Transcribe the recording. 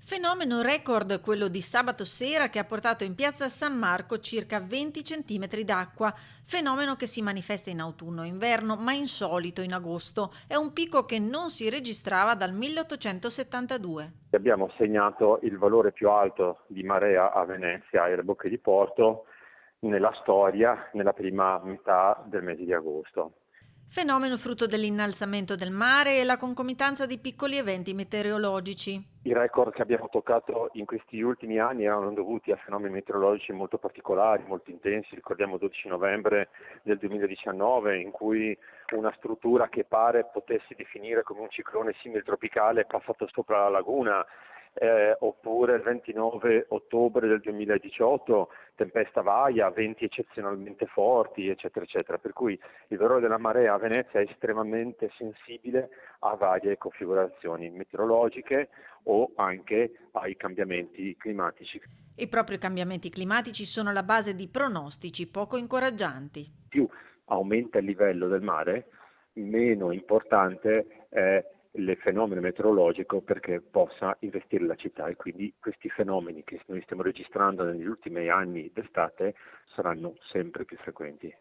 Fenomeno record quello di sabato sera che ha portato in piazza San Marco circa 20 centimetri d'acqua, fenomeno che si manifesta in autunno e inverno, ma insolito in agosto. È un picco che non si registrava dal 1872. Abbiamo segnato il valore più alto di marea a Venezia e alle bocche di porto nella storia, nella prima metà del mese di agosto. Fenomeno frutto dell'innalzamento del mare e la concomitanza di piccoli eventi meteorologici. I record che abbiamo toccato in questi ultimi anni erano dovuti a fenomeni meteorologici molto particolari, molto intensi. Ricordiamo 12 novembre del 2019 in cui una struttura che pare potesse definire come un ciclone similtropicale è passato sopra la laguna, oppure il 29 ottobre del 2018, tempesta Vaia, venti eccezionalmente forti, eccetera, eccetera. Per cui il valore della marea a Venezia è estremamente sensibile a varie configurazioni meteorologiche o anche ai cambiamenti climatici. I propri cambiamenti climatici sono la base di pronostici poco incoraggianti. Più aumenta il livello del mare, meno importante è il fenomeno meteorologico perché possa investire la città e quindi questi fenomeni che noi stiamo registrando negli ultimi anni d'estate saranno sempre più frequenti.